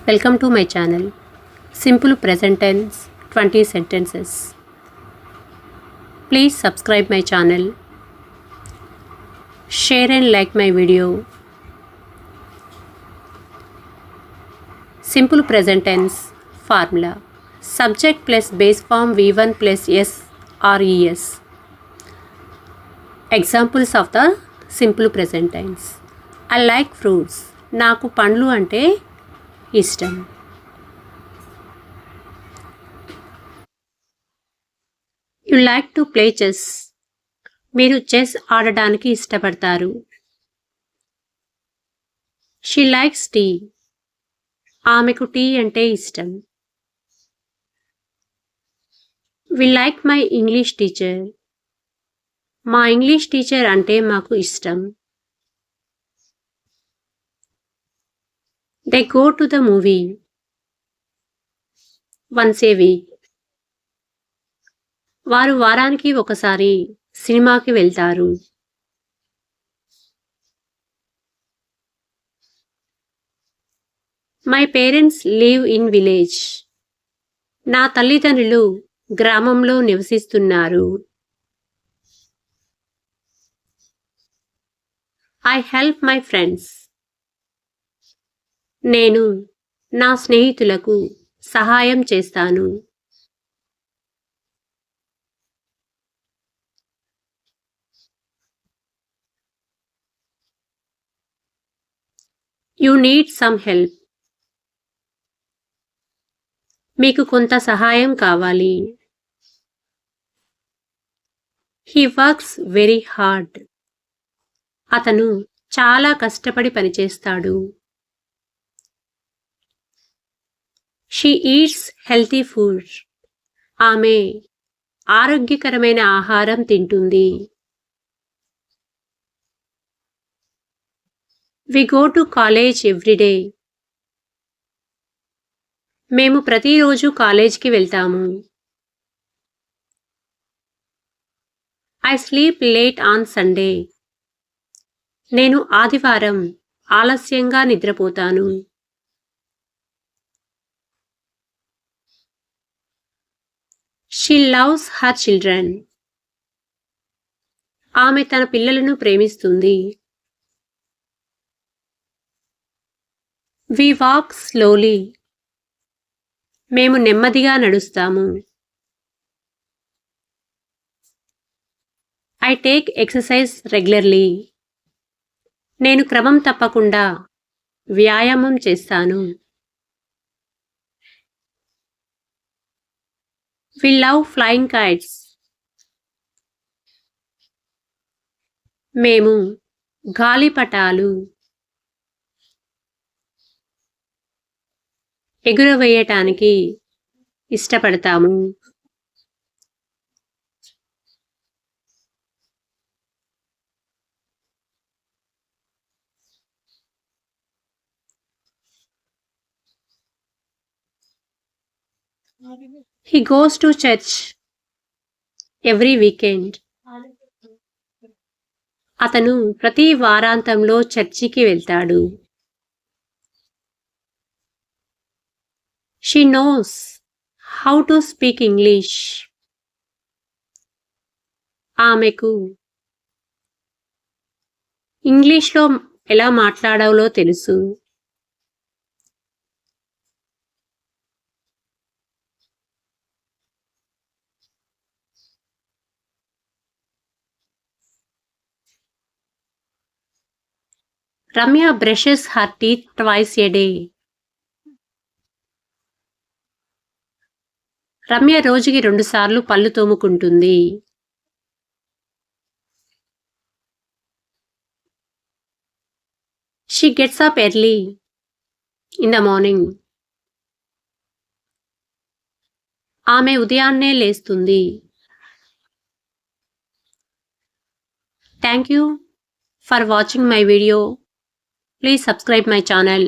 Welcome to my channel. Simple present tense 20 sentences. Please subscribe my channel. Share and like my video. Simple present tense formula. Subject plus base form V1 plus S or ES. Examples of the simple present tense. I like fruits. నాకు పండ్లు అంటే ఇష్టం. You like to play chess. మీరు chess ఆడడానికి ఇష్టపడతారు. She likes tea. ఆమెకు tea అంటే ఇష్టం. We like my English teacher. మా ఇంగ్లీష్ టీచర్ అంటే మాకు ఇష్టం. They go to the movie once a week. వారు వారానికి ఒకసారి సినిమాకి వెళ్తారు. My parents live in village. నా తల్లిదండ్రులు గ్రామంలో నివసిస్తున్నారు. I help my friends. నేను నా స్నేహితులకు సహాయం చేస్తాను. You need some help. మీకు కొంత సహాయం కావాలి. He works very hard. అతను చాలా కష్టపడి పనిచేస్తాడు. She eats healthy food. ఆమె ఆరోగ్యకరమైన ఆహారం తింటుంది. We go to college every day. మేము ప్రతిరోజు కాలేజీకి వెళ్తాము. I sleep late on Sunday. నేను ఆదివారం ఆలస్యంగా నిద్రపోతాను. She loves her children. ఆమె తన పిల్లలను ప్రేమిస్తుంది. We walk slowly. మేము నెమ్మదిగా నడుస్తాము. I take exercise regularly. నేను క్రమం తప్పకుండా వ్యాయామం చేస్తాను. We love flying kites. మేము గాలిపటాలు ఎగురవేయటానికి ఇష్టపడతాము. He goes to church every weekend. అతను ప్రతి వారాంతంలో చర్చికి వెళ్తాడు. She knows how to speak English. ఆమెకు ఇంగ్లీష్లో ఎలా మాట్లాడాలో తెలుసు. Ramya brushes her teeth twice a day. Ramya రోజుకి 2 సార్లు పళ్ళు తోముకుంటుంది. She gets up early in the morning. ఆమె ఉదయాన్నే లేస్తుంది. Thank you for watching my video. Please subscribe my channel.